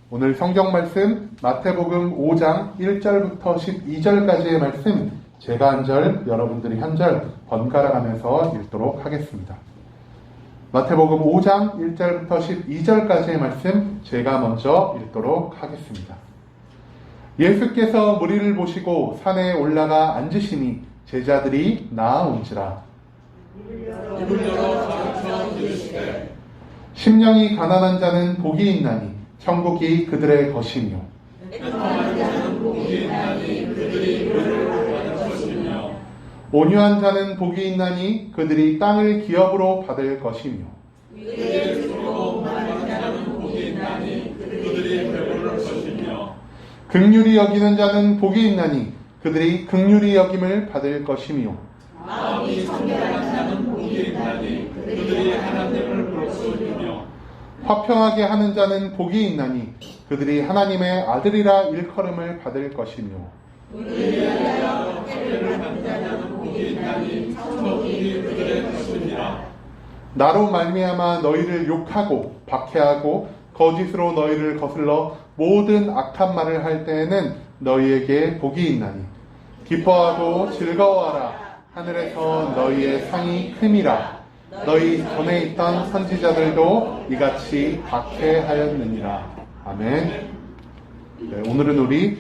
오늘 성경 말씀 마태복음 5장 1절부터 12절까지의 말씀 제가 한 절, 여러분들이 한 절 번갈아 가면서 읽도록 하겠습니다. 마태복음 5장 1절부터 12절까지의 말씀 제가 먼저 읽도록 하겠습니다. 예수께서 무리를 보시고 산에 올라가 앉으시니 제자들이 나아온지라. 심령이 가난한 자는 복이 있나니 천국이 그들의 것이며 온유한 자는 복이 있나니 그들이 땅을 기업으로 받을 것이며 긍휼히 여기는 자는 복이 있나니 그들이 긍휼히 여김을 받을 것이며 마음이 청결한 자는 복이 있나니 그들이 하나님을 볼 수 있으며 화평하게 하는 자는 복이 있나니 그들이 하나님의 아들이라 일컬음을 받을 것이며 의리하여 회개를 받는 자는 복이 있나니 천국이 그들의 것이니라. 나로 말미암아 너희를 욕하고 박해하고 거짓으로 너희를 거슬러 모든 악한 말을 할 때에는 너희에게 복이 있나니 기뻐하고 즐거워하라. 하늘에서 너희의 상이 큼이라. 너희 전에 있던 선지자들도 이같이 박해하였느니라. 아멘. 네, 오늘은 우리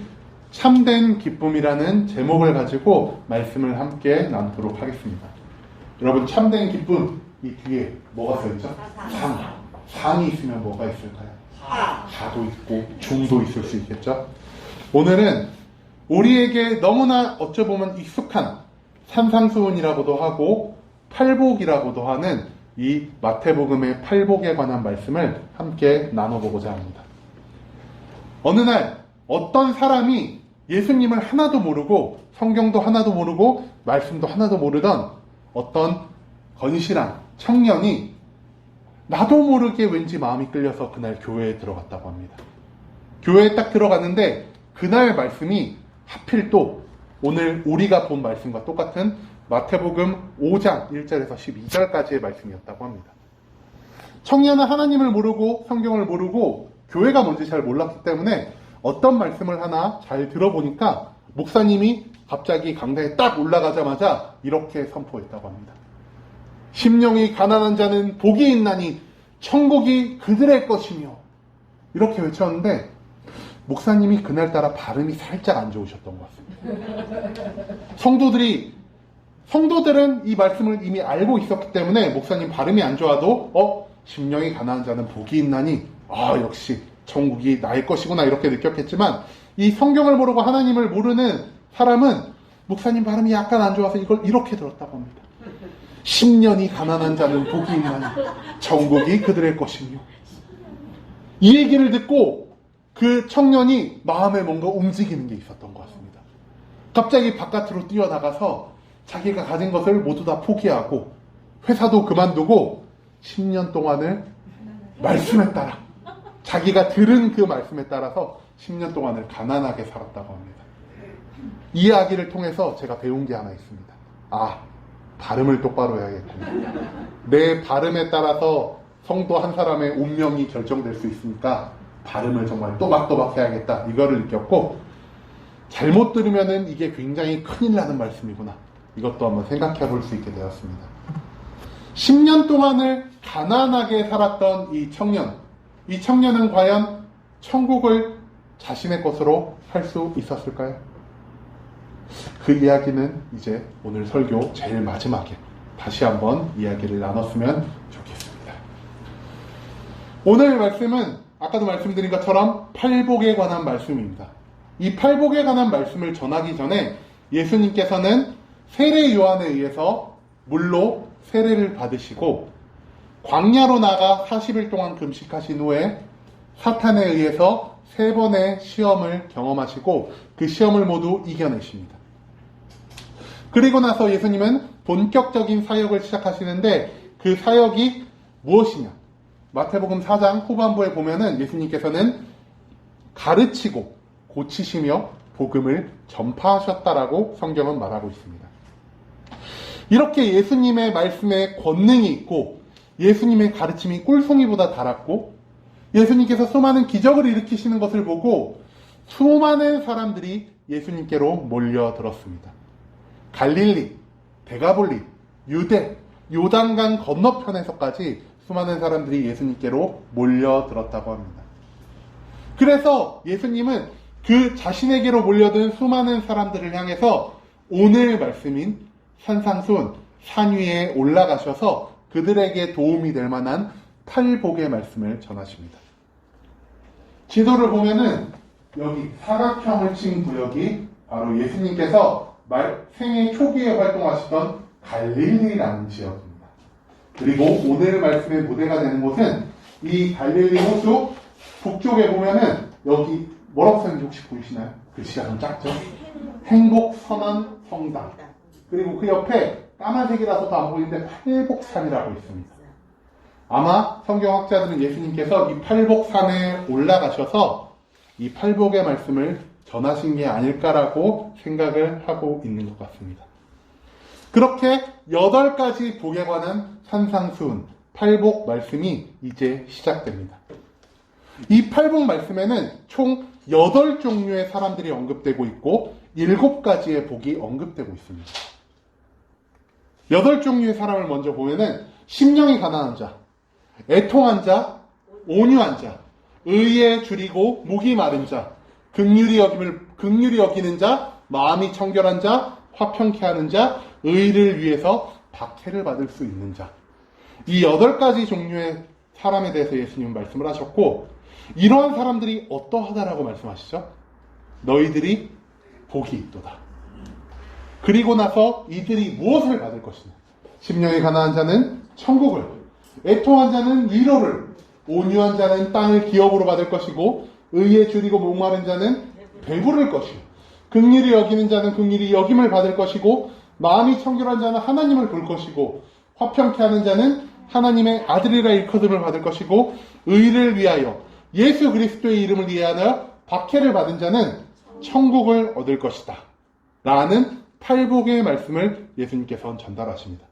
참된 기쁨이라는 제목을 가지고 말씀을 함께 나누도록 하겠습니다. 여러분, 참된 기쁨, 이 뒤에 뭐가 써있죠? 상이 있으면 뭐가 있을까요? 하도 있고 중도 있을 수 있겠죠? 오늘은 우리에게 너무나 어쩌보면 익숙한 산상수훈이라고도 하고 팔복이라고도 하는 이 마태복음의 팔복에 관한 말씀을 함께 나눠보고자 합니다. 어느 날 어떤 사람이 예수님을 하나도 모르고 성경도 하나도 모르고 말씀도 하나도 모르던 어떤 건실한 청년이 나도 모르게 왠지 마음이 끌려서 그날 교회에 들어갔다고 합니다. 교회에 딱 들어갔는데 그날 말씀이 하필 또 오늘 우리가 본 말씀과 똑같은 마태복음 5장 1절에서 12절까지의 말씀이었다고 합니다. 청년은 하나님을 모르고 성경을 모르고 교회가 뭔지 잘 몰랐기 때문에 어떤 말씀을 하나 잘 들어보니까 목사님이 갑자기 강단에 딱 올라가자마자 이렇게 선포했다고 합니다. 심령이 가난한 자는 복이 있나니 천국이 그들의 것이며, 이렇게 외쳤는데 목사님이 그날따라 발음이 살짝 안 좋으셨던 것 같습니다. 성도들은 이 말씀을 이미 알고 있었기 때문에 목사님 발음이 안 좋아도 심령이 가난한 자는 복이 있나니 역시 천국이 나의 것이구나 이렇게 느꼈겠지만, 이 성경을 모르고 하나님을 모르는 사람은 목사님 발음이 약간 안 좋아서 이걸 이렇게 들었다고 합니다. 심령이 가난한 자는 복이 있나니 천국이 그들의 것이며. 이 얘기를 듣고 그 청년이 마음에 뭔가 움직이는 게 있었던 것 같습니다. 갑자기 바깥으로 뛰어나가서 자기가 가진 것을 모두 다 포기하고 회사도 그만두고 10년 동안을 말씀에 따라, 자기가 들은 그 말씀에 따라서 10년 동안을 가난하게 살았다고 합니다. 이 이야기를 통해서 제가 배운 게 하나 있습니다. 발음을 똑바로 해야겠구나. 내 발음에 따라서 성도 한 사람의 운명이 결정될 수 있으니까 발음을 정말 또박또박 해야겠다, 이거를 느꼈고, 잘못 들으면은 이게 굉장히 큰일 나는 말씀이구나, 이것도 한번 생각해 볼 수 있게 되었습니다. 10년 동안을 가난하게 살았던 이 청년은 과연 천국을 자신의 것으로 할 수 있었을까요? 그 이야기는 이제 오늘 설교 제일 마지막에 다시 한번 이야기를 나눴으면 좋겠습니다. 오늘 말씀은 아까도 말씀드린 것처럼 팔복에 관한 말씀입니다. 이 팔복에 관한 말씀을 전하기 전에 예수님께서는 세례 요한에 의해서 물로 세례를 받으시고 광야로 나가 40일 동안 금식하신 후에 사탄에 의해서 3번의 시험을 경험하시고 그 시험을 모두 이겨내십니다. 그리고 나서 예수님은 본격적인 사역을 시작하시는데 그 사역이 무엇이냐? 마태복음 4장 후반부에 보면은 예수님께서는 가르치고 고치시며 복음을 전파하셨다라고 성경은 말하고 있습니다. 이렇게 예수님의 말씀에 권능이 있고 예수님의 가르침이 꿀송이보다 달았고 예수님께서 수많은 기적을 일으키시는 것을 보고 수많은 사람들이 예수님께로 몰려들었습니다. 갈릴리, 데가볼리, 유대, 요단강 건너편에서까지 수많은 사람들이 예수님께로 몰려들었다고 합니다. 그래서 예수님은 그 자신에게로 몰려든 수많은 사람들을 향해서 오늘 말씀인 산상수훈, 산 위에 올라가셔서 그들에게 도움이 될 만한 팔복의 말씀을 전하십니다. 지도를 보면은 여기 사각형을 친 구역이 바로 예수님께서 생애 초기에 활동하시던 갈릴리라는 지역입니다. 그리고 오늘 말씀의 무대가 되는 곳은 이 갈릴리 호수 북쪽에 보면은 여기 뭐라고 써있는지 혹시 보이시나요? 글씨가 좀 작죠? 행복선언 성당. 그리고 그 옆에 까만색이라서 안 보이는데 팔복산이라고 있습니다. 아마 성경학자들은 예수님께서 이 팔복산에 올라가셔서 이 팔복의 말씀을 전하신 게 아닐까라고 생각을 하고 있는 것 같습니다. 그렇게 8가지 복에 관한 산상수훈, 팔복 말씀이 이제 시작됩니다. 이 팔복 말씀에는 총 8종류의 사람들이 언급되고 있고 7가지의 복이 언급되고 있습니다. 8종류의 사람을 먼저 보면은 심령이 가난한 자, 애통한 자, 온유한 자, 의에 줄이고 목이 마른 자, 긍휼히 여기는 자, 마음이 청결한 자, 화평케 하는 자, 의를 위해서 박해를 받을 수 있는 자. 이 8가지 종류의 사람에 대해서 예수님은 말씀을 하셨고, 이러한 사람들이 어떠하다라고 말씀하시죠? 너희들이 복이 있도다. 그리고 나서 이들이 무엇을 받을 것이냐? 심령이 가난한 자는 천국을, 애통한 자는 위로를, 온유한 자는 땅을 기업으로 받을 것이고, 의에 줄이고 목마른 자는 배부를 것이요, 긍휼히 여기는 자는 긍휼히 여김을 받을 것이고, 마음이 청결한 자는 하나님을 볼 것이고, 화평케 하는 자는 하나님의 아들이라 일컬음을 받을 것이고, 의를 위하여 예수 그리스도의 이름을 위하여 박해를 받은 자는 천국을 얻을 것이다 라는 팔복의 말씀을 예수님께서 전달하십니다.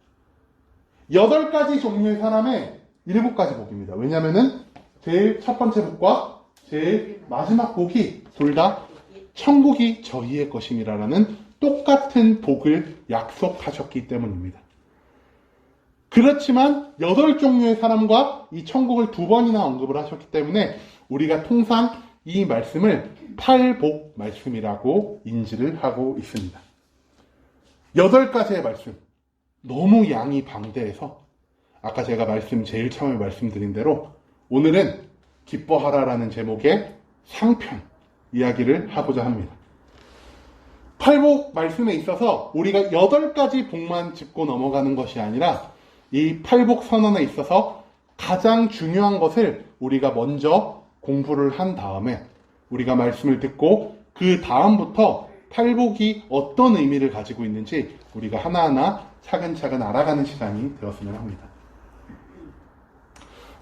8가지 종류의 사람의 7가지 복입니다. 왜냐하면 제일 첫 번째 복과 제일 마지막 복이 둘 다 천국이 저희의 것임이라는 똑같은 복을 약속하셨기 때문입니다. 그렇지만 8종류의 사람과 이 천국을 2번이나 언급을 하셨기 때문에 우리가 통상 이 말씀을 팔복 말씀이라고 인지를 하고 있습니다. 8가지의 말씀, 너무 양이 방대해서 아까 제가 제일 처음에 말씀드린 대로 오늘은 기뻐하라라는 제목의 상편 이야기를 하고자 합니다. 팔복 말씀에 있어서 우리가 8가지 복만 짚고 넘어가는 것이 아니라 이 팔복 선언에 있어서 가장 중요한 것을 우리가 먼저 공부를 한 다음에 우리가 말씀을 듣고 그 다음부터 팔복이 어떤 의미를 가지고 있는지 우리가 하나하나 차근차근 알아가는 시간이 되었으면 합니다.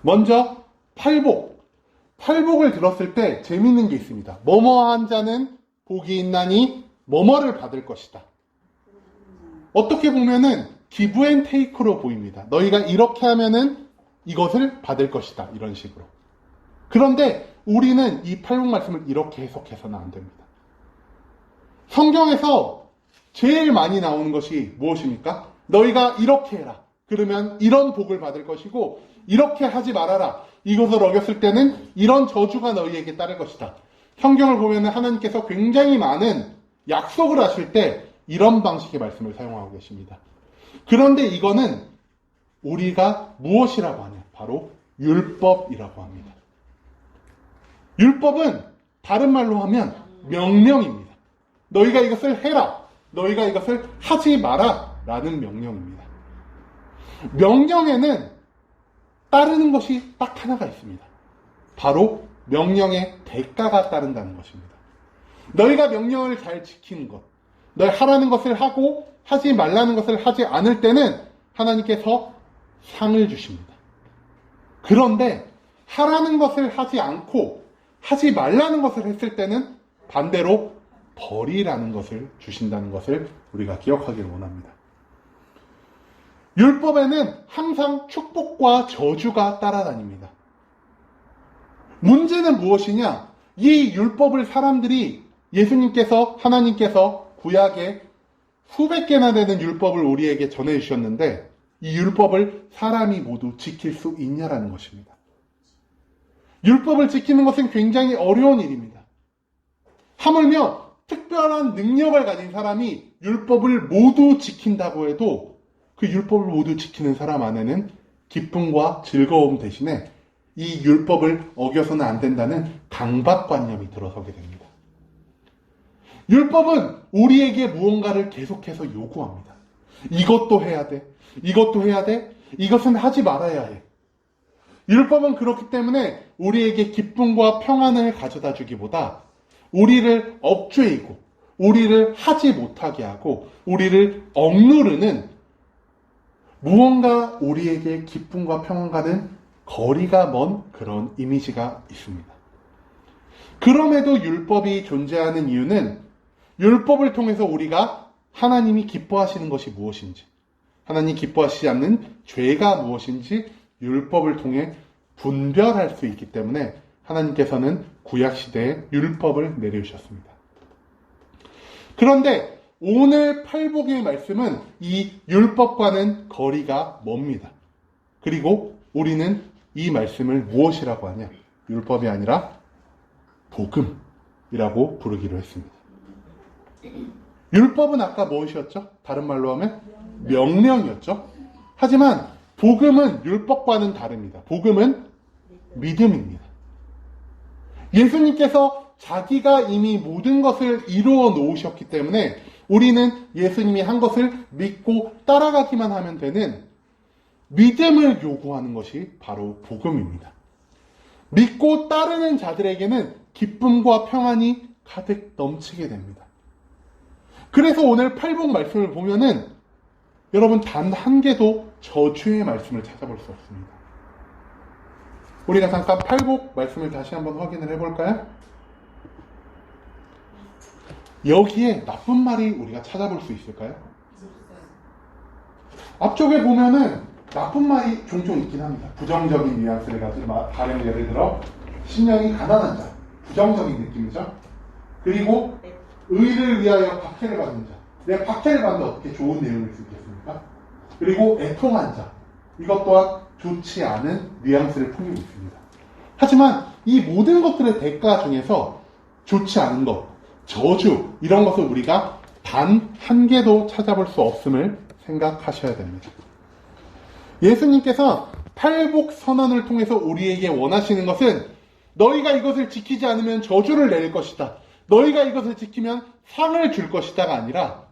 먼저 팔복을 들었을 때 재미있는 게 있습니다. 뭐뭐한 자는 복이 있나니 뭐뭐를 받을 것이다. 어떻게 보면은 기브 앤 테이크로 보입니다. 너희가 이렇게 하면은 이것을 받을 것이다. 이런 식으로. 그런데 우리는 이 팔복 말씀을 이렇게 해석해서는 안 됩니다. 성경에서 제일 많이 나오는 것이 무엇입니까? 너희가 이렇게 해라. 그러면 이런 복을 받을 것이고 이렇게 하지 말아라. 이것을 어겼을 때는 이런 저주가 너희에게 따를 것이다. 성경을 보면 하나님께서 굉장히 많은 약속을 하실 때 이런 방식의 말씀을 사용하고 계십니다. 그런데 이거는 우리가 무엇이라고 하냐? 바로 율법이라고 합니다. 율법은 다른 말로 하면 명령입니다. 너희가 이것을 해라. 너희가 이것을 하지 마라. 라는 명령입니다. 명령에는 따르는 것이 딱 하나가 있습니다. 바로 명령의 대가가 따른다는 것입니다. 너희가 명령을 잘 지키는 것, 너희 하라는 것을 하고 하지 말라는 것을 하지 않을 때는 하나님께서 상을 주십니다. 그런데 하라는 것을 하지 않고 하지 말라는 것을 했을 때는 반대로 벌이라는 것을 주신다는 것을 우리가 기억하기를 원합니다. 율법에는 항상 축복과 저주가 따라다닙니다. 문제는 무엇이냐? 이 율법을 사람들이 예수님께서, 하나님께서 구약에 수백 개나 되는 율법을 우리에게 전해주셨는데 이 율법을 사람이 모두 지킬 수 있냐라는 것입니다. 율법을 지키는 것은 굉장히 어려운 일입니다. 하물며 특별한 능력을 가진 사람이 율법을 모두 지킨다고 해도 그 율법을 모두 지키는 사람 안에는 기쁨과 즐거움 대신에 이 율법을 어겨서는 안 된다는 강박관념이 들어서게 됩니다. 율법은 우리에게 무언가를 계속해서 요구합니다. 이것도 해야 돼. 이것도 해야 돼. 이것은 하지 말아야 해. 율법은 그렇기 때문에 우리에게 기쁨과 평안을 가져다 주기보다 우리를 억죄이고 우리를 하지 못하게 하고 우리를 억누르는 무언가 우리에게 기쁨과 평안과는 거리가 먼 그런 이미지가 있습니다. 그럼에도 율법이 존재하는 이유는 율법을 통해서 우리가 하나님이 기뻐하시는 것이 무엇인지, 하나님 기뻐하시지 않는 죄가 무엇인지 율법을 통해 분별할 수 있기 때문에 하나님께서는 구약시대에 율법을 내려주셨습니다. 그런데 오늘 팔복의 말씀은 이 율법과는 거리가 멉니다. 그리고 우리는 이 말씀을 무엇이라고 하냐? 율법이 아니라 복음이라고 부르기로 했습니다. 율법은 아까 무엇이었죠? 다른 말로 하면 명령이었죠. 하지만 복음은 율법과는 다릅니다. 복음은 믿음입니다. 예수님께서 자기가 이미 모든 것을 이루어 놓으셨기 때문에 우리는 예수님이 한 것을 믿고 따라가기만 하면 되는 믿음을 요구하는 것이 바로 복음입니다. 믿고 따르는 자들에게는 기쁨과 평안이 가득 넘치게 됩니다. 그래서 오늘 팔복 말씀을 보면은 여러분 단 한 개도 저주의 말씀을 찾아볼 수 없습니다. 우리가 잠깐 팔복 말씀을 다시 한번 확인을 해볼까요? 여기에 나쁜 말이 우리가 찾아볼 수 있을까요? 앞쪽에 보면은 나쁜 말이 종종 있긴 합니다. 부정적인 뉘앙스를 가지고 다른 예를 들어 심령이 가난한 자, 부정적인 느낌이죠. 그리고 의를 위하여 박해를 받는 자, 내가 박해를 받는데 어떻게 좋은 내용일 수 있겠습니까? 그리고 애통한 자, 이것 또한 좋지 않은 뉘앙스를 풍기고 있습니다. 하지만 이 모든 것들의 대가 중에서 좋지 않은 것, 저주, 이런 것을 우리가 단 한 개도 찾아볼 수 없음을 생각하셔야 됩니다. 예수님께서 팔복 선언을 통해서 우리에게 원하시는 것은 너희가 이것을 지키지 않으면 저주를 내릴 것이다. 너희가 이것을 지키면 상을 줄 것이다가 아니라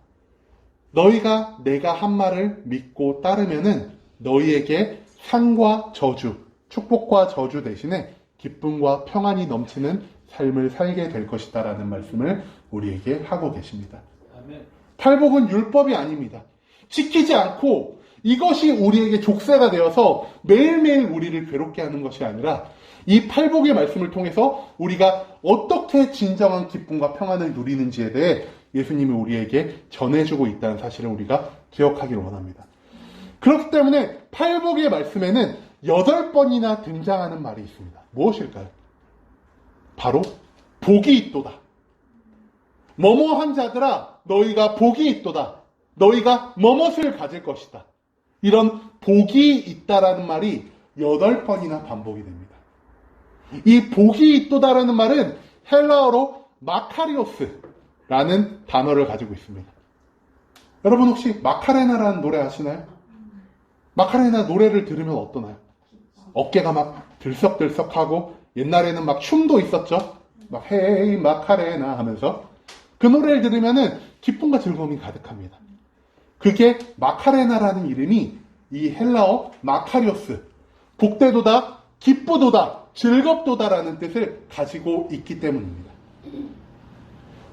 너희가 내가 한 말을 믿고 따르면은 너희에게 상과 저주, 축복과 저주 대신에 기쁨과 평안이 넘치는 삶을 살게 될 것이다 라는 말씀을 우리에게 하고 계십니다. 팔복은 율법이 아닙니다. 지키지 않고 이것이 우리에게 족쇄가 되어서 매일매일 우리를 괴롭게 하는 것이 아니라 이 팔복의 말씀을 통해서 우리가 어떻게 진정한 기쁨과 평안을 누리는지에 대해 예수님이 우리에게 전해주고 있다는 사실을 우리가 기억하기를 원합니다. 그렇기 때문에 팔복의 말씀에는 8번이나 등장하는 말이 있습니다. 무엇일까요? 바로 복이 있도다. 뭐뭐한 자들아 너희가 복이 있도다. 너희가 뭐뭇을 가질 것이다. 이런 복이 있다라는 말이 8번이나 반복이 됩니다. 이 복이 있도다라는 말은 헬라어로 마카리오스라는 단어를 가지고 있습니다. 여러분 혹시 마카레나라는 노래 아시나요? 마카레나 노래를 들으면 어떠나요? 어깨가 막 들썩들썩하고 옛날에는 막 춤도 있었죠? 막 헤이 마카레나 하면서 그 노래를 들으면은 기쁨과 즐거움이 가득합니다. 그게 마카레나라는 이름이 이 헬라어 마카리오스, 복되도다, 기쁘도다, 즐겁도다라는 뜻을 가지고 있기 때문입니다.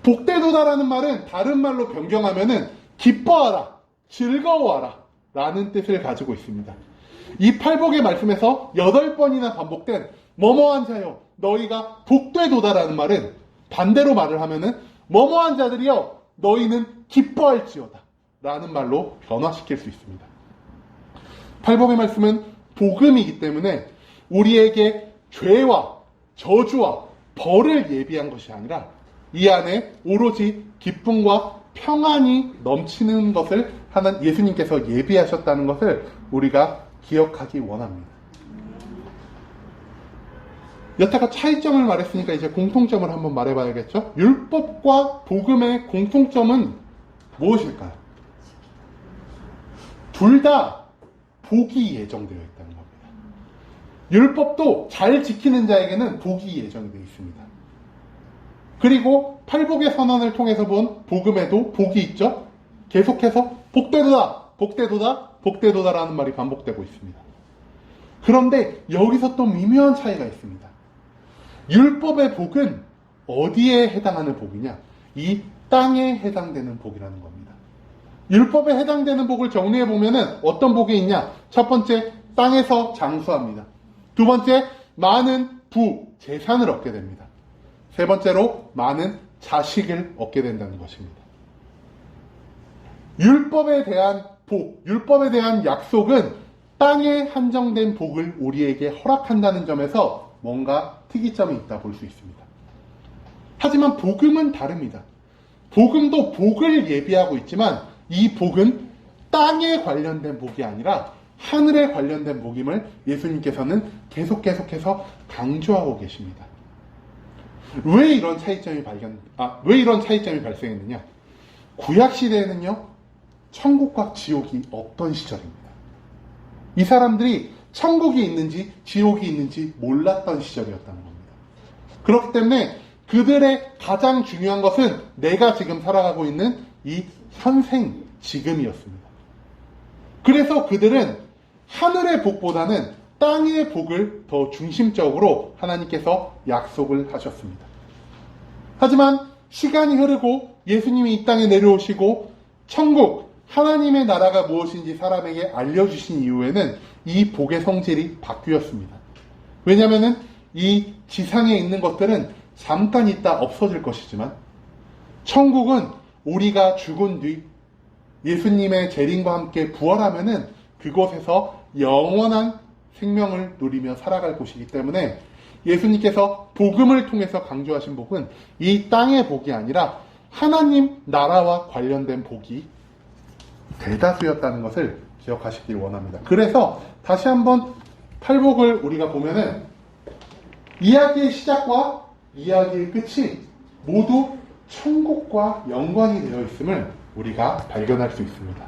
복되도다라는 말은 다른 말로 변경하면은 기뻐하라, 즐거워하라 라는 뜻을 가지고 있습니다. 이 팔복의 말씀에서 8번이나 반복된 뭐뭐한 자여 너희가 복되도다라는 말은 반대로 말을 하면은 뭐뭐한 자들이여 너희는 기뻐할지어다 라는 말로 변화시킬 수 있습니다. 팔복의 말씀은 복음이기 때문에 우리에게 죄와 저주와 벌을 예비한 것이 아니라 이 안에 오로지 기쁨과 평안이 넘치는 것을 예수님께서 예비하셨다는 것을 우리가 기억하기 원합니다. 여태까지 차이점을 말했으니까 이제 공통점을 한번 말해봐야겠죠? 율법과 복음의 공통점은 무엇일까요? 둘 다 복이 예정되어 있다는 겁니다. 율법도 잘 지키는 자에게는 복이 예정되어 있습니다. 그리고 팔복의 선언을 통해서 본 복음에도 복이 있죠? 계속해서 복되도다, 복되도다, 복되도다라는 말이 반복되고 있습니다. 그런데 여기서 또 미묘한 차이가 있습니다. 율법의 복은 어디에 해당하는 복이냐? 이 땅에 해당되는 복이라는 겁니다. 율법에 해당되는 복을 정리해 보면은 어떤 복이 있냐? 첫 번째, 땅에서 장수합니다. 두 번째, 많은 재산을 얻게 됩니다. 세 번째로, 많은 자식을 얻게 된다는 것입니다. 율법에 대한 복, 율법에 대한 약속은 땅에 한정된 복을 우리에게 허락한다는 점에서 뭔가 특이점이 있다 볼 수 있습니다. 하지만 복음은 다릅니다. 복음도 복을 예비하고 있지만 이 복은 땅에 관련된 복이 아니라 하늘에 관련된 복임을 예수님께서는 계속해서 강조하고 계십니다. 왜 이런 차이점이 발생했느냐? 구약 시대에는요, 천국과 지옥이 없던 시절입니다. 이 사람들이 천국이 있는지 지옥이 있는지 몰랐던 시절이었다는 겁니다. 그렇기 때문에 그들의 가장 중요한 것은 내가 지금 살아가고 있는 이 현생, 지금이었습니다. 그래서 그들은 하늘의 복보다는 땅의 복을 더 중심적으로 하나님께서 약속을 하셨습니다. 하지만 시간이 흐르고 예수님이 이 땅에 내려오시고 천국, 하나님의 나라가 무엇인지 사람에게 알려주신 이후에는 이 복의 성질이 바뀌었습니다. 왜냐하면 이 지상에 있는 것들은 잠깐 있다 없어질 것이지만 천국은 우리가 죽은 뒤 예수님의 재림과 함께 부활하면은 그곳에서 영원한 생명을 누리며 살아갈 곳이기 때문에 예수님께서 복음을 통해서 강조하신 복은 이 땅의 복이 아니라 하나님 나라와 관련된 복이 대다수였다는 것을 기억하시길 원합니다. 그래서 다시 한번 팔복을 우리가 보면은 이야기의 시작과 이야기의 끝이 모두 천국과 연관이 되어 있음을 우리가 발견할 수 있습니다.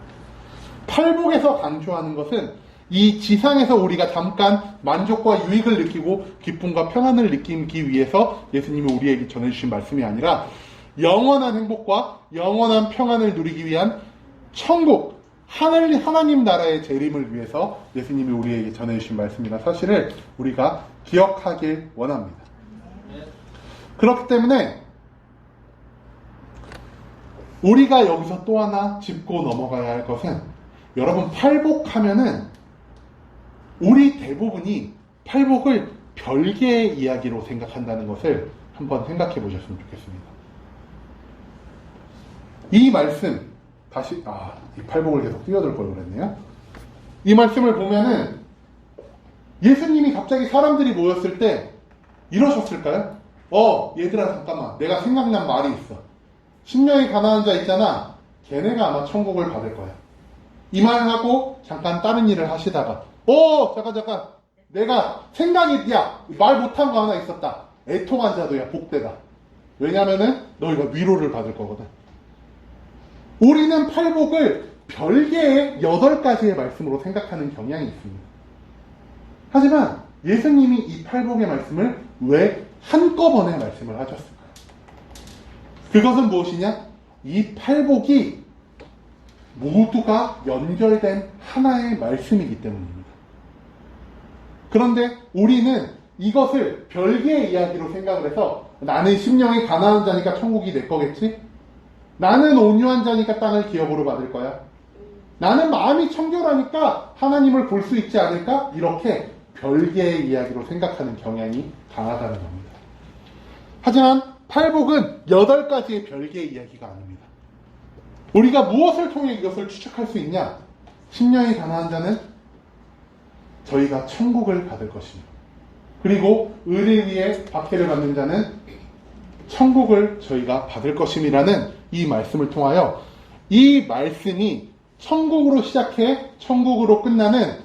팔복에서 강조하는 것은 이 지상에서 우리가 잠깐 만족과 유익을 느끼고 기쁨과 평안을 느끼기 위해서 예수님이 우리에게 전해주신 말씀이 아니라 영원한 행복과 영원한 평안을 누리기 위한 천국, 하나님 나라의 재림을 위해서 예수님이 우리에게 전해주신 말씀이라는 사실을 우리가 기억하길 원합니다. 그렇기 때문에 우리가 여기서 또 하나 짚고 넘어가야 할 것은, 여러분, 팔복하면은 우리 대부분이 팔복을 별개의 이야기로 생각한다는 것을 한번 생각해 보셨으면 좋겠습니다. 이 말씀, 이 팔복을 계속 뛰어들 걸 그랬네요. 이 말씀을 보면은 예수님이 갑자기 사람들이 모였을 때 이러셨을까요? 얘들아, 잠깐만, 내가 생각난 말이 있어. 10명이 가난한 자 있잖아. 걔네가 아마 천국을 받을 거야. 이 말을 하고 잠깐 다른 일을 하시다가 잠깐, 내가 생각이, 말 못한 거 하나 있었다. 애통한 자도야, 복되다. 왜냐면은 너희가 위로를 받을 거거든. 우리는 팔복을 별개의 8가지의 말씀으로 생각하는 경향이 있습니다. 하지만 예수님이 이 팔복의 말씀을 왜 한꺼번에 말씀을 하셨을까요? 그것은 무엇이냐? 이 팔복이 모두가 연결된 하나의 말씀이기 때문입니다. 그런데 우리는 이것을 별개의 이야기로 생각을 해서, 나는 심령이 가난한 자니까 천국이 내 거겠지? 나는 온유한 자니까 땅을 기업으로 받을 거야? 나는 마음이 청결하니까 하나님을 볼 수 있지 않을까? 이렇게 별개의 이야기로 생각하는 경향이 강하다는 겁니다. 하지만 팔복은 8가지의 별개의 이야기가 아닙니다. 우리가 무엇을 통해 이것을 추측할 수 있냐? 심령이 가난한 자는 저희가 천국을 받을 것이며, 그리고 의를 위해 박해를 받는 자는 천국을 저희가 받을 것임이라는 이 말씀을 통하여 이 말씀이 천국으로 시작해 천국으로 끝나는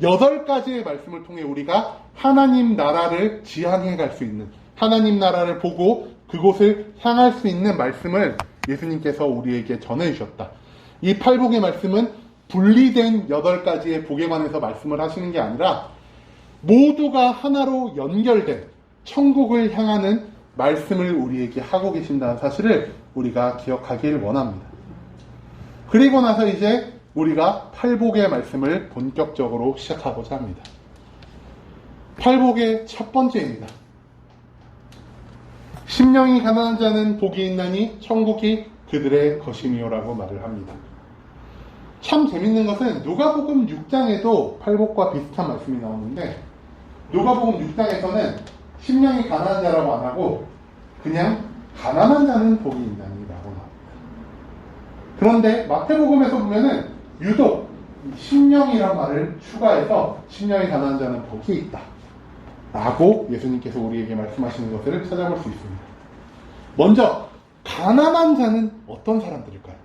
8가지의 말씀을 통해 우리가 하나님 나라를 지향해 갈 수 있는, 하나님 나라를 보고 그곳을 향할 수 있는 말씀을 예수님께서 우리에게 전해주셨다. 이 팔복의 말씀은 분리된 8가지의 복에 관해서 말씀을 하시는 게 아니라 모두가 하나로 연결된 천국을 향하는 말씀을 우리에게 하고 계신다는 사실을 우리가 기억하길 원합니다. 그리고 나서 이제 우리가 팔복의 말씀을 본격적으로 시작하고자 합니다. 팔복의 첫 번째입니다. 심령이 가난한 자는 복이 있나니 천국이 그들의 것이니요라고 말을 합니다. 참 재밌는 것은 누가복음 6장에도 팔복과 비슷한 말씀이 나오는데 누가복음 6장에서는 심령이 가난한 자라고 안 하고 그냥 가난한 자는 복이 있나니라고 나옵니다. 그런데 마태복음에서 보면은 유독 심령이란 말을 추가해서 심령이 가난한 자는 복이 있다 라고 예수님께서 우리에게 말씀하시는 것을 찾아볼 수 있습니다. 먼저 가난한 자는 어떤 사람들일까요?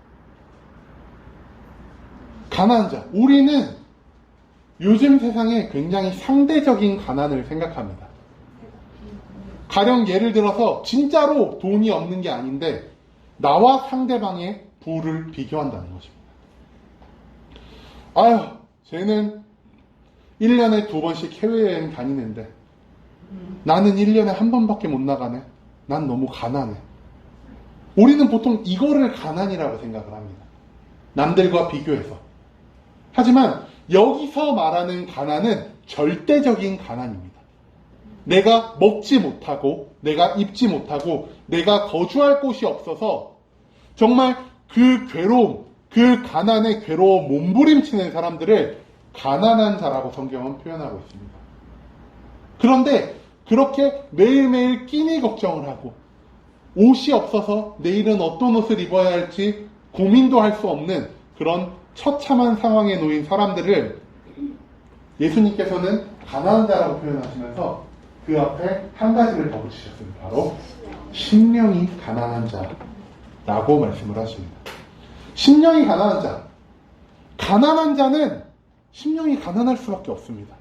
가난한 자, 우리는 요즘 세상에 굉장히 상대적인 가난을 생각합니다. 가령 예를 들어서 진짜로 돈이 없는 게 아닌데 나와 상대방의 부를 비교한다는 것입니다. 아유, 쟤는 1년에 2번씩 해외여행 다니는데 나는 1년에 1번밖에 못 나가네. 난 너무 가난해. 우리는 보통 이거를 가난이라고 생각을 합니다. 남들과 비교해서. 하지만 여기서 말하는 가난은 절대적인 가난입니다. 내가 먹지 못하고, 내가 입지 못하고, 내가 거주할 곳이 없어서 정말 그 괴로움, 그 가난의 괴로워 몸부림치는 사람들을 가난한 자라고 성경은 표현하고 있습니다. 그런데 그렇게 매일매일 끼니 걱정을 하고 옷이 없어서 내일은 어떤 옷을 입어야 할지 고민도 할 수 없는 그런 처참한 상황에 놓인 사람들을 예수님께서는 가난한 자라고 표현하시면서 그 앞에 한 가지를 더 붙이셨습니다. 바로 심령이 가난한 자라고 말씀을 하십니다. 심령이 가난한 자. 가난한 자는 심령이 가난할 수밖에 없습니다.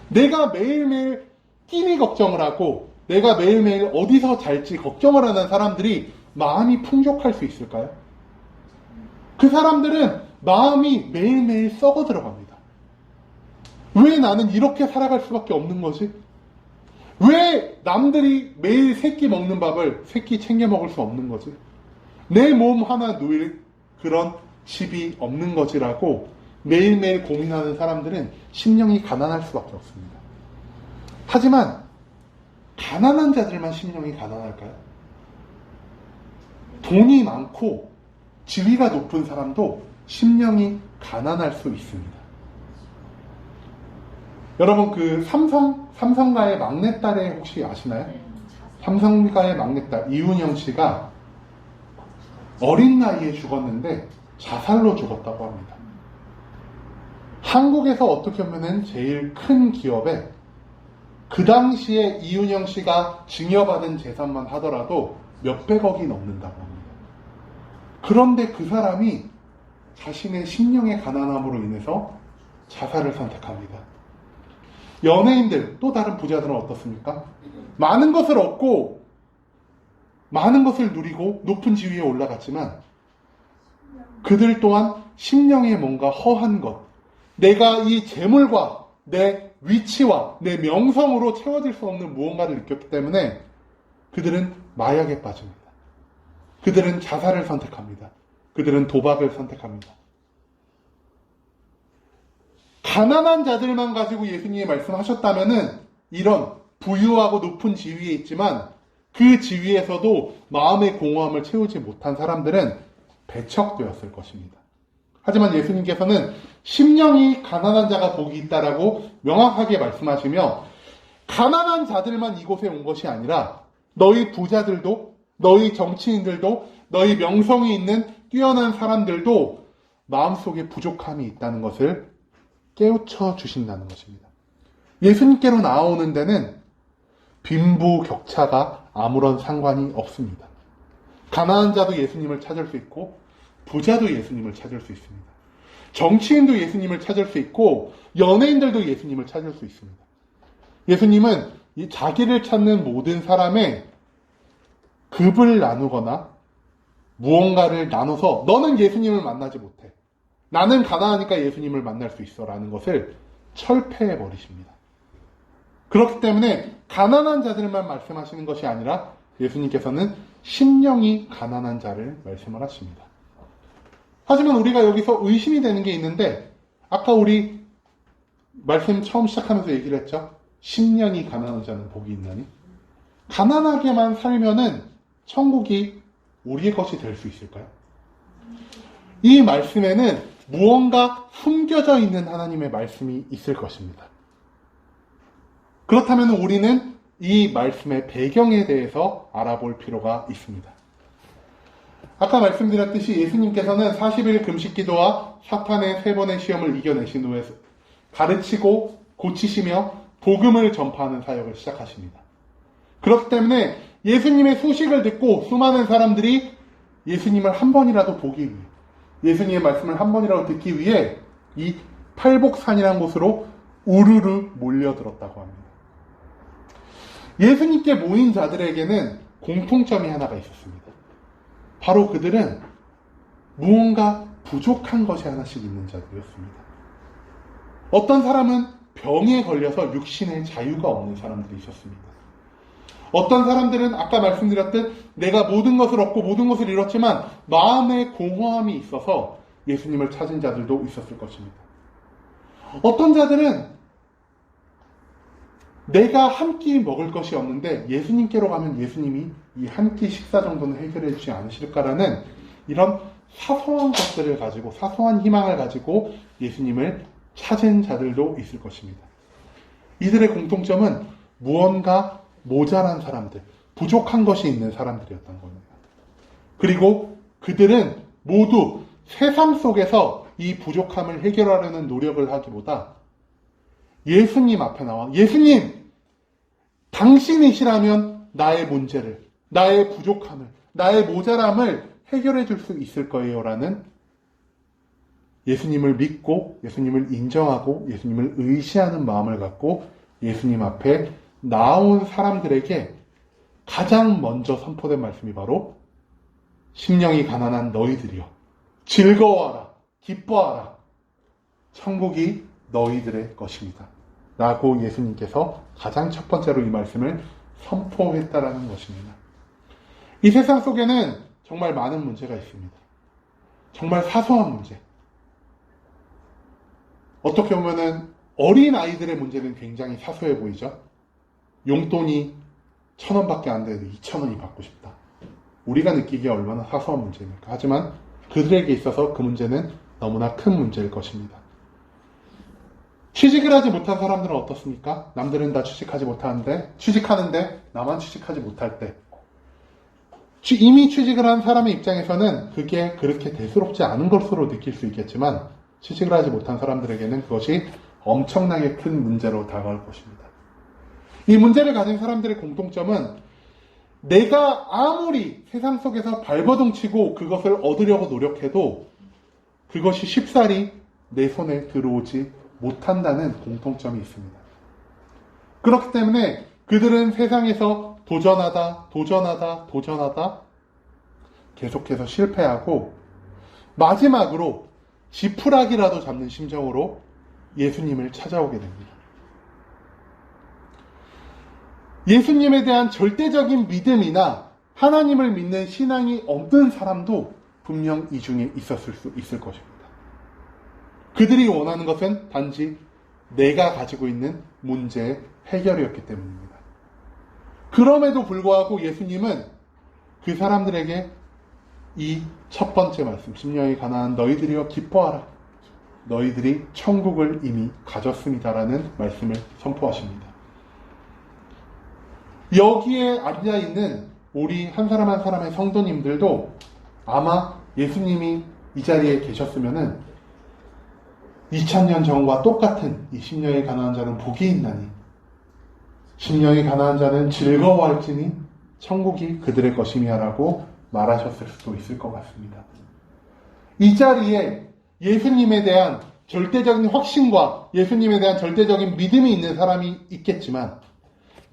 내가 매일매일 끼니 걱정을 하고 내가 매일매일 어디서 잘지 걱정을 하는 사람들이 마음이 풍족할 수 있을까요? 그 사람들은 마음이 매일매일 썩어 들어갑니다. 왜 나는 이렇게 살아갈 수밖에 없는 거지? 왜 남들이 매일 세끼 먹는 밥을 세끼 챙겨 먹을 수 없는 거지? 내 몸 하나 누일 그런 집이 없는 거지라고 매일매일 고민하는 사람들은 심령이 가난할 수밖에 없습니다. 하지만 가난한 자들만 심령이 가난할까요? 돈이 많고 지위가 높은 사람도 심령이 가난할 수 있습니다. 여러분 그 삼성가의 막내딸에 혹시 아시나요? 삼성가의 막내딸 이훈영 씨가 어린 나이에 죽었는데 자살로 죽었다고 합니다. 한국에서 어떻게 보면 제일 큰 기업에 그 당시에 이훈영 씨가 증여받은 재산만 하더라도 몇백억이 넘는다고 합니다. 그런데 그 사람이 자신의 심령의 가난함으로 인해서 자살을 선택합니다. 연예인들, 또 다른 부자들은 어떻습니까? 많은 것을 얻고 많은 것을 누리고 높은 지위에 올라갔지만 그들 또한 심령에 뭔가 허한 것, 내가 이 재물과 내 위치와 내 명성으로 채워질 수 없는 무언가를 느꼈기 때문에 그들은 마약에 빠집니다. 그들은 자살을 선택합니다. 그들은 도박을 선택합니다. 가난한 자들만 가지고 예수님이 말씀하셨다면은 이런 부유하고 높은 지위에 있지만 그 지위에서도 마음의 공허함을 채우지 못한 사람들은 배척되었을 것입니다. 하지만 예수님께서는 심령이 가난한 자가 복이 있다라고 명확하게 말씀하시며 가난한 자들만 이곳에 온 것이 아니라 너희 부자들도 너희 정치인들도 너희 명성이 있는 뛰어난 사람들도 마음속에 부족함이 있다는 것을 깨우쳐 주신다는 것입니다. 예수님께로 나아오는 데는 빈부격차가 아무런 상관이 없습니다. 가난한 자도 예수님을 찾을 수 있고 부자도 예수님을 찾을 수 있습니다. 정치인도 예수님을 찾을 수 있고 연예인들도 예수님을 찾을 수 있습니다. 예수님은 이 자기를 찾는 모든 사람의 급을 나누거나 무언가를 나눠서 너는 예수님을 만나지 못해. 나는 가난하니까 예수님을 만날 수 있어 라는 것을 철폐해 버리십니다. 그렇기 때문에 가난한 자들만 말씀하시는 것이 아니라 예수님께서는 심령이 가난한 자를 말씀을 하십니다. 하지만 우리가 여기서 의심이 되는 게 있는데 아까 우리 말씀 처음 시작하면서 얘기를 했죠. 심령이 가난한 자는 복이 있나니? 가난하게만 살면은 천국이 우리의 것이 될 수 있을까요? 이 말씀에는 무언가 숨겨져 있는 하나님의 말씀이 있을 것입니다. 그렇다면 우리는 이 말씀의 배경에 대해서 알아볼 필요가 있습니다. 아까 말씀드렸듯이 예수님께서는 40일 금식 기도와 사탄의 3번의 시험을 이겨내신 후에 가르치고 고치시며 복음을 전파하는 사역을 시작하십니다. 그렇기 때문에 예수님의 소식을 듣고 수많은 사람들이 예수님을 한 번이라도 보기 위해, 예수님의 말씀을 한 번이라도 듣기 위해 이 팔복산이라는 곳으로 우르르 몰려들었다고 합니다. 예수님께 모인 자들에게는 공통점이 하나가 있었습니다. 바로 그들은 무언가 부족한 것이 하나씩 있는 자들이었습니다. 어떤 사람은 병에 걸려서 육신의 자유가 없는 사람들이 있었습니다. 어떤 사람들은 아까 말씀드렸듯 내가 모든 것을 얻고 모든 것을 잃었지만 마음의 공허함이 있어서 예수님을 찾은 자들도 있었을 것입니다. 어떤 자들은 내가 한 끼 먹을 것이 없는데 예수님께로 가면 예수님이 이 한 끼 식사 정도는 해결해 주지 않으실까라는 이런 사소한 것들을 가지고, 사소한 희망을 가지고 예수님을 찾은 자들도 있을 것입니다. 이들의 공통점은 무언가 모자란 사람들, 부족한 것이 있는 사람들이었던 겁니다. 그리고 그들은 모두 세상 속에서 이 부족함을 해결하려는 노력을 하기보다 예수님 앞에 나와 예수님, 당신이시라면 나의 문제를, 나의 부족함을, 나의 모자람을 해결해 줄 수 있을 거예요 라는 예수님을 믿고 예수님을 인정하고 예수님을 의시하는 마음을 갖고 예수님 앞에 나온 사람들에게 가장 먼저 선포된 말씀이 바로 심령이 가난한 너희들이여 즐거워하라, 기뻐하라, 천국이 너희들의 것입니다 라고 예수님께서 가장 첫 번째로 이 말씀을 선포했다라는 것입니다. 이 세상 속에는 정말 많은 문제가 있습니다. 정말 사소한 문제. 어떻게 보면은 어린 아이들의 문제는 굉장히 사소해 보이죠. 용돈이 1,000원밖에 안 되는데 2,000원이 받고 싶다. 우리가 느끼기에 얼마나 사소한 문제입니까? 하지만 그들에게 있어서 그 문제는 너무나 큰 문제일 것입니다. 취직을 하지 못한 사람들은 어떻습니까? 남들은 다 취직하지 못하는데, 취직하는데 나만 취직하지 못할 때, 이미 취직을 한 사람의 입장에서는 그게 그렇게 대수롭지 않은 것으로 느낄 수 있겠지만 취직을 하지 못한 사람들에게는 그것이 엄청나게 큰 문제로 다가올 것입니다. 이 문제를 가진 사람들의 공통점은 내가 아무리 세상 속에서 발버둥 치고 그것을 얻으려고 노력해도 그것이 쉽사리 내 손에 들어오지 못한다는 공통점이 있습니다. 그렇기 때문에 그들은 세상에서 도전하다 계속해서 실패하고 마지막으로 지푸라기라도 잡는 심정으로 예수님을 찾아오게 됩니다. 예수님에 대한 절대적인 믿음이나 하나님을 믿는 신앙이 없는 사람도 분명 이 중에 있었을 수 있을 것입니다. 그들이 원하는 것은 단지 내가 가지고 있는 문제의 해결이었기 때문입니다. 그럼에도 불구하고 예수님은 그 사람들에게 이 첫 번째 말씀, 심령이 가난한 너희들이여 기뻐하라. 너희들이 천국을 이미 가졌습니다라는 말씀을 선포하십니다. 여기에 앉아있는 우리 한 사람 한 사람의 성도님들도 아마 예수님이 이 자리에 계셨으면은 2000년 전과 똑같은 이 심령이 가난한 자는 복이 있나니 심령이 가난한 자는 즐거워할지니 천국이 그들의 것임이야라고 말하셨을 수도 있을 것 같습니다. 이 자리에 예수님에 대한 절대적인 확신과 예수님에 대한 절대적인 믿음이 있는 사람이 있겠지만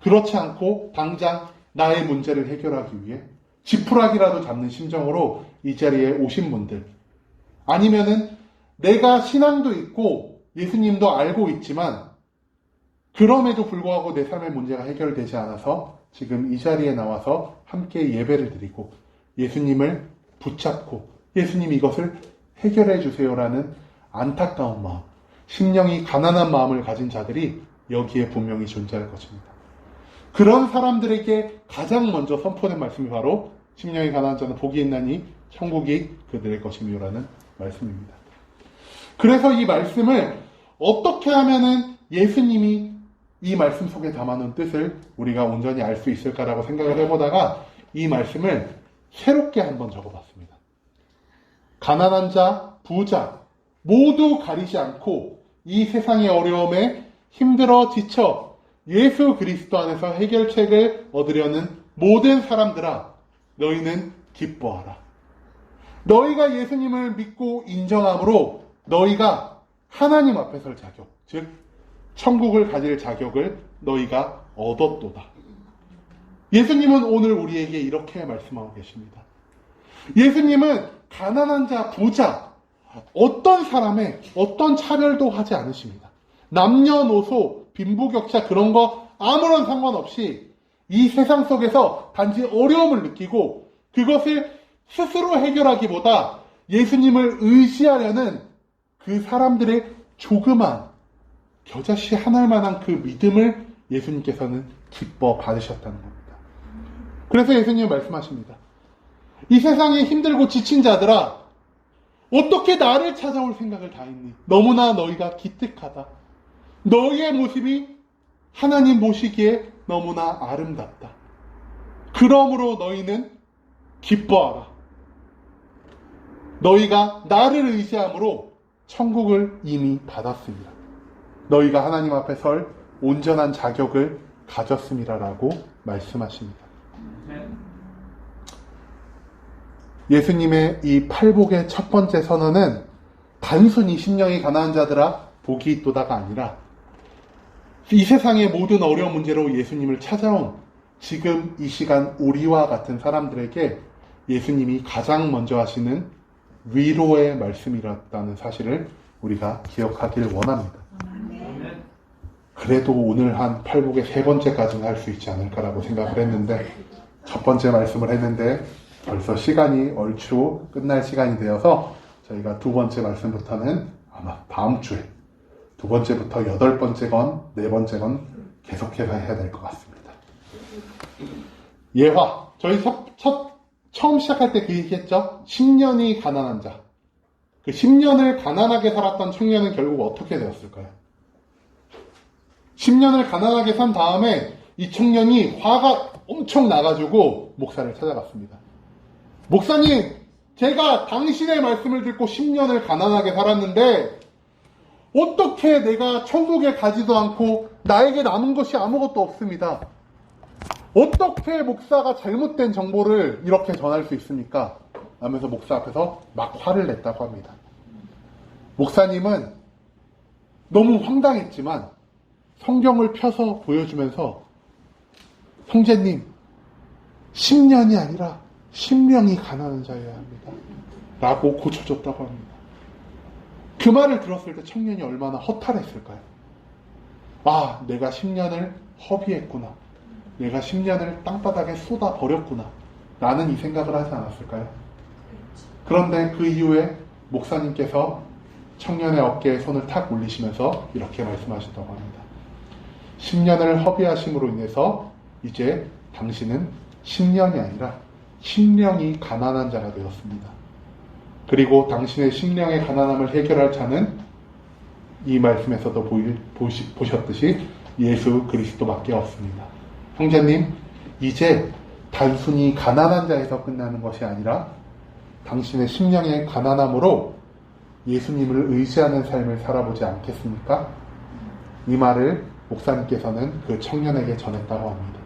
그렇지 않고 당장 나의 문제를 해결하기 위해 지푸라기라도 잡는 심정으로 이 자리에 오신 분들, 아니면은 내가 신앙도 있고 예수님도 알고 있지만 그럼에도 불구하고 내 삶의 문제가 해결되지 않아서 지금 이 자리에 나와서 함께 예배를 드리고 예수님을 붙잡고 예수님 이것을 해결해 주세요라는 안타까운 마음, 심령이 가난한 마음을 가진 자들이 여기에 분명히 존재할 것입니다. 그런 사람들에게 가장 먼저 선포된 말씀이 바로 심령이 가난한 자는 복이 있나니 천국이 그들의 것이며라는 말씀입니다. 그래서 이 말씀을 어떻게 하면은 예수님이 이 말씀 속에 담아놓은 뜻을 우리가 온전히 알 수 있을까라고 생각을 해보다가 이 말씀을 새롭게 한번 적어봤습니다. 가난한 자, 부자 모두 가리지 않고 이 세상의 어려움에 힘들어 지쳐 예수 그리스도 안에서 해결책을 얻으려는 모든 사람들아, 너희는 기뻐하라. 너희가 예수님을 믿고 인정함으로 너희가 하나님 앞에 설 자격, 즉 천국을 가질 자격을 너희가 얻었도다. 예수님은 오늘 우리에게 이렇게 말씀하고 계십니다. 예수님은 가난한 자, 부자, 어떤 사람의 어떤 차별도 하지 않으십니다. 남녀노소, 빈부격차 그런 거 아무런 상관없이 이 세상 속에서 단지 어려움을 느끼고 그것을 스스로 해결하기보다 예수님을 의지하려는 그 사람들의 조그만 겨자씨 하나만한 그 믿음을 예수님께서는 기뻐 받으셨다는 겁니다. 그래서 예수님은 말씀하십니다. 이 세상에 힘들고 지친 자들아, 어떻게 나를 찾아올 생각을 다 했니? 너무나 너희가 기특하다. 너희의 모습이 하나님 보시기에 너무나 아름답다. 그러므로 너희는 기뻐하라. 너희가 나를 의지함으로 천국을 이미 받았습니다. 너희가 하나님 앞에 설 온전한 자격을 가졌습니다라고 말씀하십니다. 예수님의 이 팔복의 첫 번째 선언은 단순히 심령이 가난한 자들아 복이 있도다가 아니라 이 세상의 모든 어려운 문제로 예수님을 찾아온 지금 이 시간 우리와 같은 사람들에게 예수님이 가장 먼저 하시는 위로의 말씀이었다는 사실을 우리가 기억하길 원합니다. 그래도 오늘 한 팔복의 세 번째까지는 할 수 있지 않을까라고 생각을 했는데 첫 번째 말씀을 했는데 벌써 시간이 얼추 끝날 시간이 되어서 저희가 두 번째 말씀부터는 아마 다음 주에 두 번째부터 8번째건 4번째건 계속해서 해야 될 것 같습니다. 예화. 저희 처음 시작할 때 그 얘기했죠? 10년이 가난한 자. 그 10년을 가난하게 살았던 청년은 결국 어떻게 되었을까요? 10년을 가난하게 산 다음에 이 청년이 화가 엄청 나가지고 목사를 찾아갔습니다. 목사님, 제가 당신의 말씀을 듣고 10년을 가난하게 살았는데 어떻게 내가 천국에 가지도 않고 나에게 남은 것이 아무것도 없습니다. 어떻게 목사가 잘못된 정보를 이렇게 전할 수 있습니까? 하면서 목사 앞에서 막 화를 냈다고 합니다. 목사님은 너무 황당했지만 성경을 펴서 보여주면서 형제님, 10년이 아니라 심령이 가난한 자여야 합니다. 라고 고쳐줬다고 합니다. 그 말을 들었을 때 청년이 얼마나 허탈했을까요? 아, 내가 10년을 허비했구나. 내가 10년을 땅바닥에 쏟아 버렸구나. 라는 이 생각을 하지 않았을까요? 그런데 그 이후에 목사님께서 청년의 어깨에 손을 탁 올리시면서 이렇게 말씀하셨다고 합니다. 10년을 허비하심으로 인해서 이제 당신은 10년이 아니라 심령이 가난한 자가 되었습니다. 그리고 당신의 심령의 가난함을 해결할 자는 이 말씀에서도 보셨듯이 예수 그리스도밖에 없습니다. 형제님, 이제 단순히 가난한 자에서 끝나는 것이 아니라 당신의 심령의 가난함으로 예수님을 의지하는 삶을 살아보지 않겠습니까? 이 말을 목사님께서는 그 청년에게 전했다고 합니다.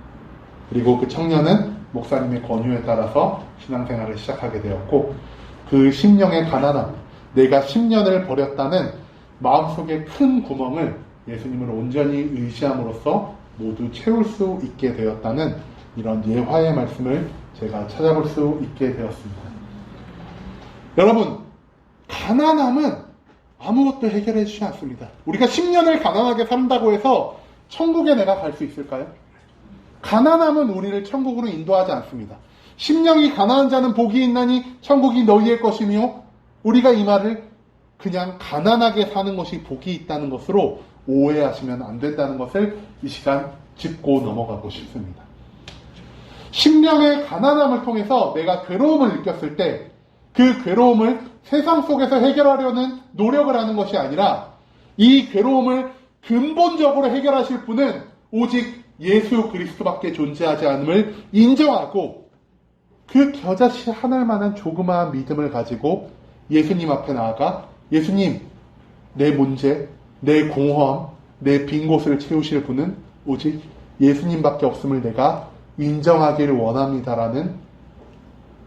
그리고 그 청년은 목사님의 권유에 따라서 신앙생활을 시작하게 되었고, 그 심령의 가난함, 내가 10년을 버렸다는 마음속의 큰 구멍을 예수님을 온전히 의지함으로써 모두 채울 수 있게 되었다는 이런 예화의 말씀을 제가 찾아볼 수 있게 되었습니다. 여러분, 가난함은 아무것도 해결해 주지 않습니다. 우리가 10년을 가난하게 산다고 해서 천국에 내가 갈 수 있을까요? 가난함은 우리를 천국으로 인도하지 않습니다. 심령이 가난한 자는 복이 있나니 천국이 너희의 것이며, 우리가 이 말을 그냥 가난하게 사는 것이 복이 있다는 것으로 오해하시면 안 된다는 것을 이 시간 짚고 넘어가고 싶습니다. 심령의 가난함을 통해서 내가 괴로움을 느꼈을 때 그 괴로움을 세상 속에서 해결하려는 노력을 하는 것이 아니라, 이 괴로움을 근본적으로 해결하실 분은 오직 예수 그리스도밖에 존재하지 않음을 인정하고, 그 겨자씨 하나만한 조그마한 믿음을 가지고 예수님 앞에 나아가, 예수님, 내 문제, 내 공허함, 내 빈 곳을 채우실 분은 오직 예수님밖에 없음을 내가 인정하기를 원합니다라는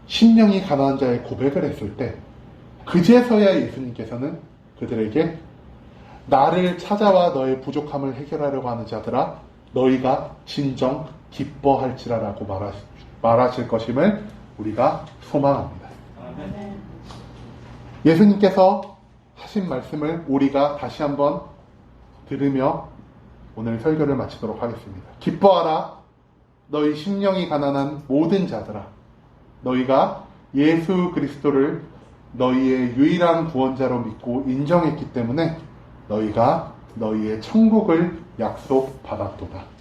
심령이 가난한 자의 고백을 했을 때, 그제서야 예수님께서는 그들에게 나를 찾아와 너의 부족함을 해결하려고 하는 자들아, 너희가 진정 기뻐할지라라고 말하실 것임을 우리가 소망합니다. 예수님께서 하신 말씀을 우리가 다시 한번 들으며 오늘 설교를 마치도록 하겠습니다. 기뻐하라, 너희 심령이 가난한 모든 자들아. 너희가 예수 그리스도를 너희의 유일한 구원자로 믿고 인정했기 때문에 너희가 너희의 천국을 약속받았도다.